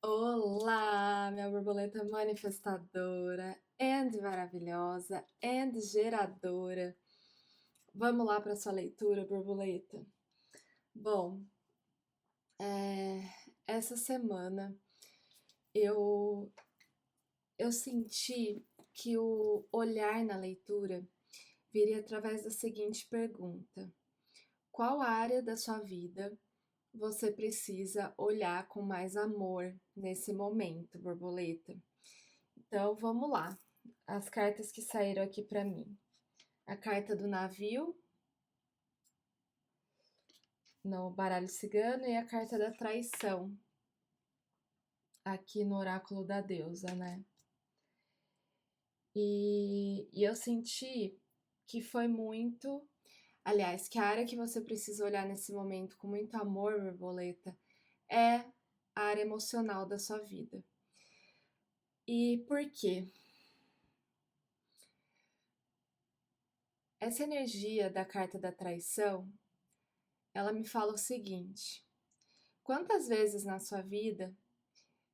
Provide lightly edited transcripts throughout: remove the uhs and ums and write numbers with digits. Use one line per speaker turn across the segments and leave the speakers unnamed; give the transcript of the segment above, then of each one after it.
Olá, minha borboleta manifestadora, and maravilhosa, and geradora. Vamos lá para sua leitura, borboleta. Bom, é, essa semana eu senti que o olhar na leitura viria através da seguinte pergunta: qual área da sua vida você precisa olhar com mais amor nesse momento, borboleta? Então vamos lá. As cartas que saíram aqui para mim. A carta do navio no baralho cigano e a carta da traição aqui no oráculo da deusa, né? E eu senti que foi muito. Aliás, que a área que você precisa olhar nesse momento com muito amor, borboleta, é a área emocional da sua vida. E por quê? Essa energia da carta da traição, ela me fala o seguinte: quantas vezes na sua vida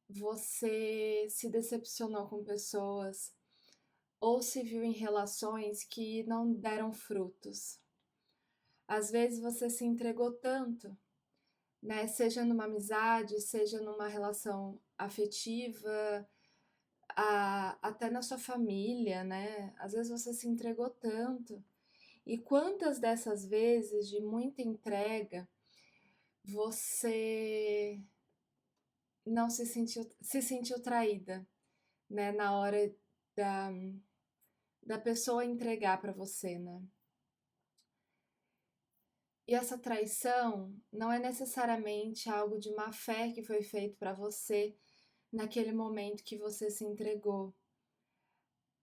você se decepcionou com pessoas ou se viu em relações que não deram frutos? Às vezes você se entregou tanto, né? Seja numa amizade, seja numa relação afetiva, até na sua família, né? Às vezes você se entregou tanto. E quantas dessas vezes de muita entrega você não se sentiu traída, né? Na hora da, da pessoa entregar para você, né? E essa traição não é necessariamente algo de má fé que foi feito para você naquele momento que você se entregou.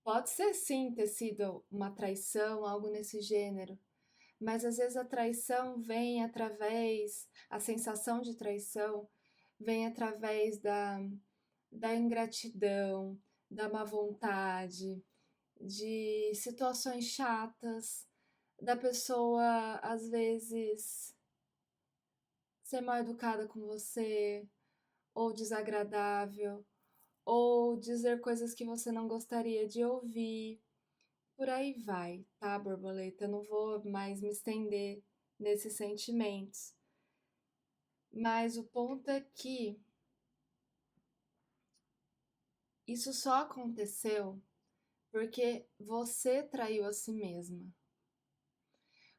Pode ser sim ter sido uma traição, algo nesse gênero, mas às vezes a traição vem através, a sensação de traição vem através da ingratidão, da má vontade, de situações chatas, da pessoa às vezes ser mal educada com você, ou desagradável, ou dizer coisas que você não gostaria de ouvir. Por aí vai, tá, borboleta? Eu não vou mais me estender nesses sentimentos. Mas o ponto é que isso só aconteceu porque você traiu a si mesma.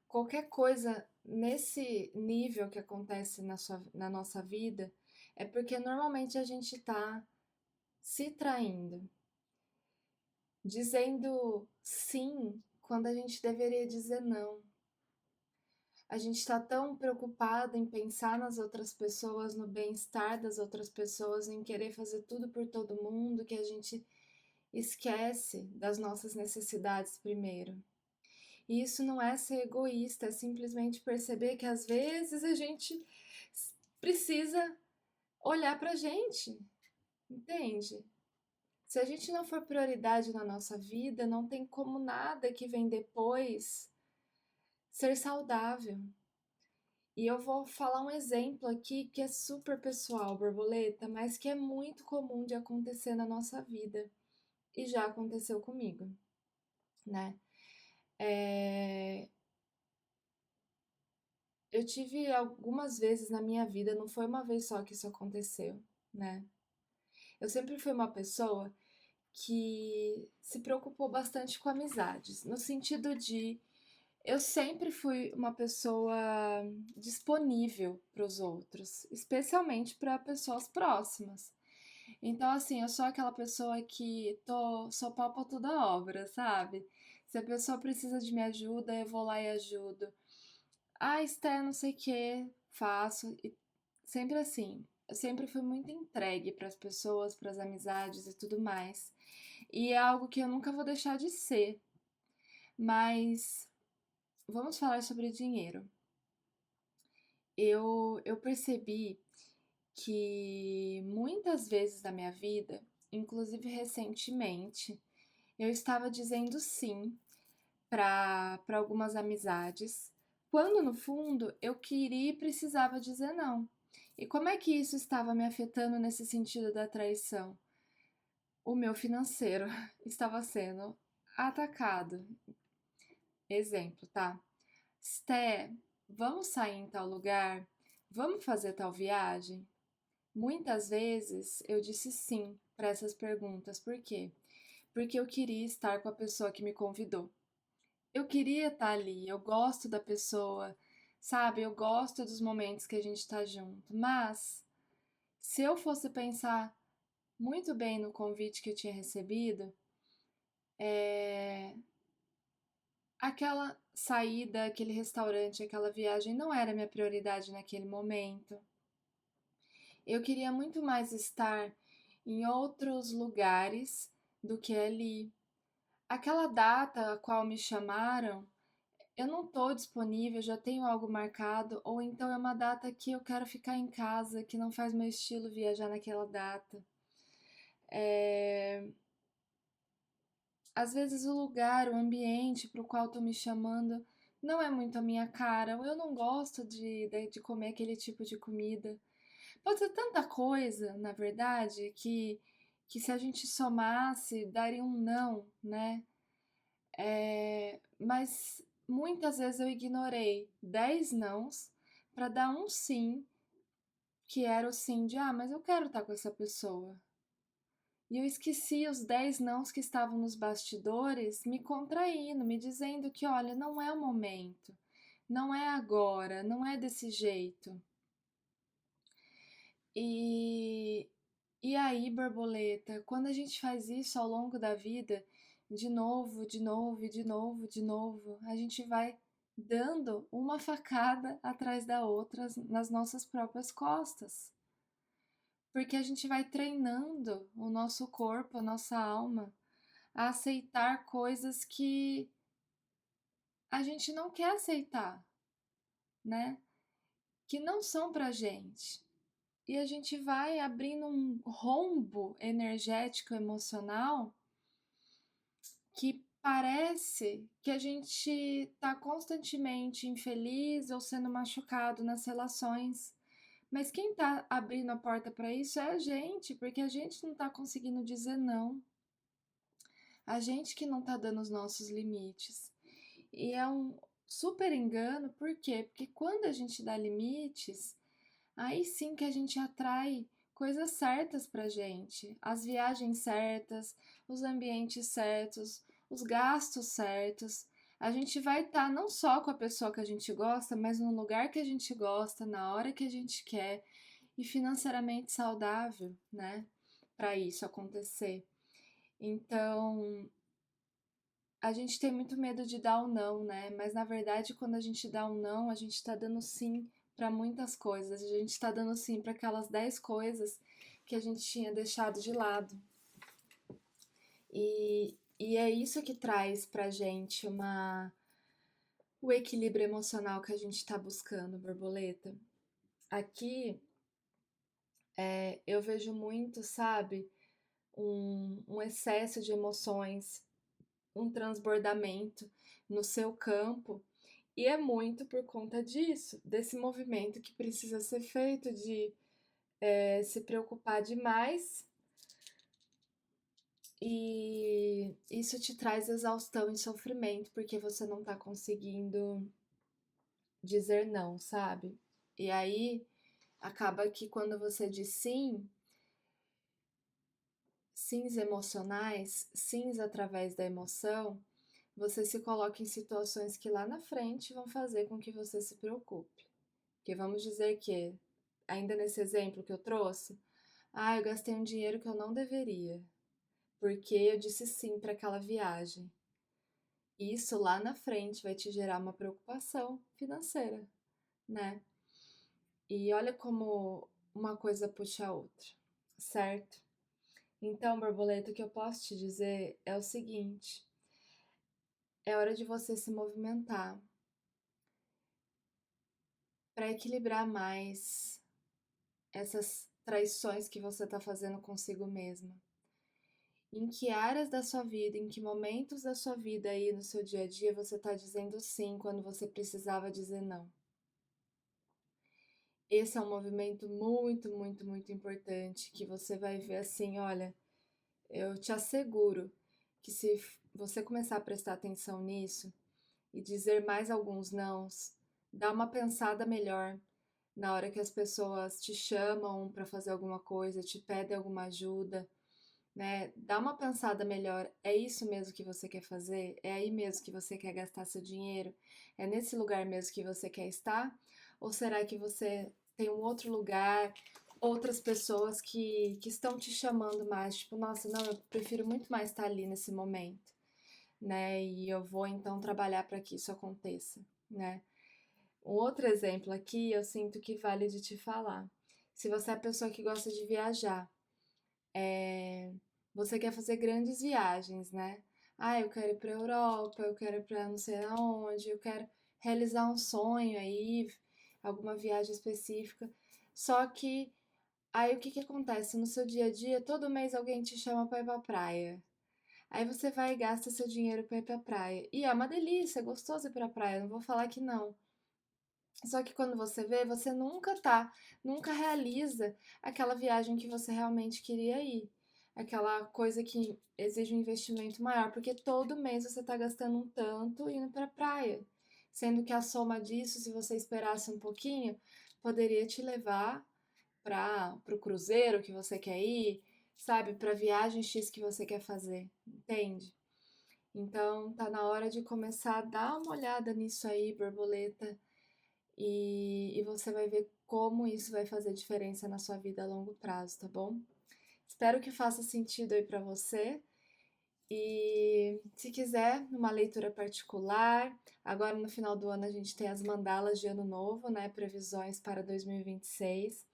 Qualquer coisa nesse nível que acontece na nossa vida é porque normalmente a gente tá se traindo, dizendo sim quando a gente deveria dizer não. A gente está tão preocupado em pensar nas outras pessoas, no bem-estar das outras pessoas, em querer fazer tudo por todo mundo, que a gente esquece das nossas necessidades primeiro. E isso não é ser egoísta, é simplesmente perceber que às vezes a gente precisa olhar pra gente, entende? Se a gente não for prioridade na nossa vida, não tem como nada que vem depois ser saudável. E eu vou falar um exemplo aqui que é super pessoal, borboleta, mas que é muito comum de acontecer na nossa vida. E já aconteceu comigo, né? É, eu tive algumas vezes na minha vida, não foi uma vez só que isso aconteceu, né? Eu sempre fui uma pessoa que se preocupou bastante com amizades, no sentido de eu sempre fui uma pessoa disponível para os outros, especialmente para pessoas próximas. Então, assim, eu sou aquela pessoa que sou pau pra toda obra, sabe? Se a pessoa precisa de minha ajuda, eu vou lá e ajudo. Ah, Esté, não sei o que, faço. E sempre assim. Eu sempre fui muito entregue para as pessoas, para as amizades e tudo mais. E é algo que eu nunca vou deixar de ser. Mas vamos falar sobre dinheiro. Eu percebi que muitas vezes na minha vida, inclusive recentemente, eu estava dizendo sim para algumas amizades, quando no fundo eu queria e precisava dizer não. E como é que isso estava me afetando nesse sentido da traição? O meu financeiro estava sendo atacado. Exemplo, tá? Sté, vamos sair em tal lugar? Vamos fazer tal viagem? Muitas vezes eu disse sim para essas perguntas. Por quê? Porque eu queria estar com a pessoa que me convidou. Eu queria estar ali, eu gosto da pessoa, sabe? Eu gosto dos momentos que a gente está junto. Mas se eu fosse pensar muito bem no convite que eu tinha recebido, aquela saída, aquele restaurante, aquela viagem não era minha prioridade naquele momento. Eu queria muito mais estar em outros lugares do que ali. Aquela data a qual me chamaram, eu não estou disponível, já tenho algo marcado, ou então é uma data que eu quero ficar em casa, que não faz meu estilo viajar naquela data. É... Às vezes o lugar, o ambiente para o qual estão me chamando não é muito a minha cara, ou eu não gosto de comer aquele tipo de comida. Pode ser tanta coisa, na verdade, que se a gente somasse, daria um não, né? Mas muitas vezes eu ignorei 10 nãos para dar um sim, que era o sim de, mas eu quero estar com essa pessoa. E eu esqueci os 10 nãos que estavam nos bastidores, me contraindo, me dizendo que, olha, não é o momento, não é agora, não é desse jeito. E, e aí, borboleta, quando a gente faz isso ao longo da vida, de novo, de novo, e de novo, de novo, a gente vai dando uma facada atrás da outra nas nossas próprias costas. Porque a gente vai treinando o nosso corpo, a nossa alma, a aceitar coisas que a gente não quer aceitar, né? Que não são pra gente. E a gente vai abrindo um rombo energético emocional que parece que a gente está constantemente infeliz ou sendo machucado nas relações. Mas quem está abrindo a porta para isso é a gente, porque a gente não está conseguindo dizer não. A gente que não está dando os nossos limites. E é um super engano, por quê? Porque quando a gente dá limites, aí sim que a gente atrai coisas certas pra gente, as viagens certas, os ambientes certos, os gastos certos. A gente vai estar não só com a pessoa que a gente gosta, mas no lugar que a gente gosta, na hora que a gente quer e financeiramente saudável, né? Para isso acontecer. Então, a gente tem muito medo de dar o não, né? Mas na verdade, quando a gente dá um não, a gente está dando sim para muitas coisas. A gente está dando sim para aquelas 10 coisas que a gente tinha deixado de lado. E é isso que traz pra gente o equilíbrio emocional que a gente está buscando, borboleta. Aqui eu vejo muito, sabe, um excesso de emoções, um transbordamento no seu campo. E é muito por conta disso, desse movimento que precisa ser feito de se preocupar demais, e isso te traz exaustão e sofrimento porque você não tá conseguindo dizer não, sabe? E aí acaba que quando você diz sim, sims emocionais, sims através da emoção, você se coloca em situações que lá na frente vão fazer com que você se preocupe. Porque vamos dizer que, ainda nesse exemplo que eu trouxe, eu gastei um dinheiro que eu não deveria, porque eu disse sim para aquela viagem. Isso lá na frente vai te gerar uma preocupação financeira, né? E olha como uma coisa puxa a outra, certo? Então, borboleta, o que eu posso te dizer é o seguinte: é hora de você se movimentar para equilibrar mais essas traições que você está fazendo consigo mesma. Em que áreas da sua vida, em que momentos da sua vida aí no seu dia a dia você está dizendo sim quando você precisava dizer não? Esse é um movimento muito, muito, muito importante que você vai ver assim, olha, eu te asseguro que se você começar a prestar atenção nisso e dizer mais alguns nãos, dá uma pensada melhor na hora que as pessoas te chamam para fazer alguma coisa, te pedem alguma ajuda, né? Dá uma pensada melhor. É isso mesmo que você quer fazer? É aí mesmo que você quer gastar seu dinheiro? É nesse lugar mesmo que você quer estar? Ou será que você tem um outro lugar, outras pessoas que estão te chamando mais? Tipo, nossa, não, eu prefiro muito mais estar ali nesse momento, né? E eu vou então trabalhar para que isso aconteça, né? Um outro exemplo aqui, eu sinto que vale de te falar. Se você é a pessoa que gosta de viajar, é, você quer fazer grandes viagens, né? Ah, eu quero ir para Europa, eu quero ir para não sei aonde, eu quero realizar um sonho aí, alguma viagem específica. Só que aí o que que acontece? No seu dia a dia, todo mês alguém te chama para ir pra praia. Aí você vai e gasta seu dinheiro para ir pra praia. E é uma delícia, é gostoso ir pra praia, não vou falar que não. Só que quando você vê, você nunca realiza aquela viagem que você realmente queria ir. Aquela coisa que exige um investimento maior, porque todo mês você está gastando um tanto indo para a praia. Sendo que a soma disso, se você esperasse um pouquinho, poderia te levar para o cruzeiro que você quer ir, sabe? Para a viagem X que você quer fazer, entende? Então tá na hora de começar a dar uma olhada nisso aí, borboleta, e você vai ver como isso vai fazer diferença na sua vida a longo prazo, tá bom? Espero que faça sentido aí para você. E se quiser uma leitura particular, agora no final do ano a gente tem as mandalas de ano novo, né? Previsões para 2026.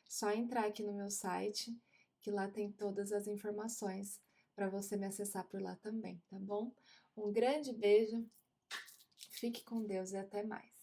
Só entrar aqui no meu site, que lá tem todas as informações para você me acessar por lá também, tá bom? Um grande beijo, fique com Deus e até mais.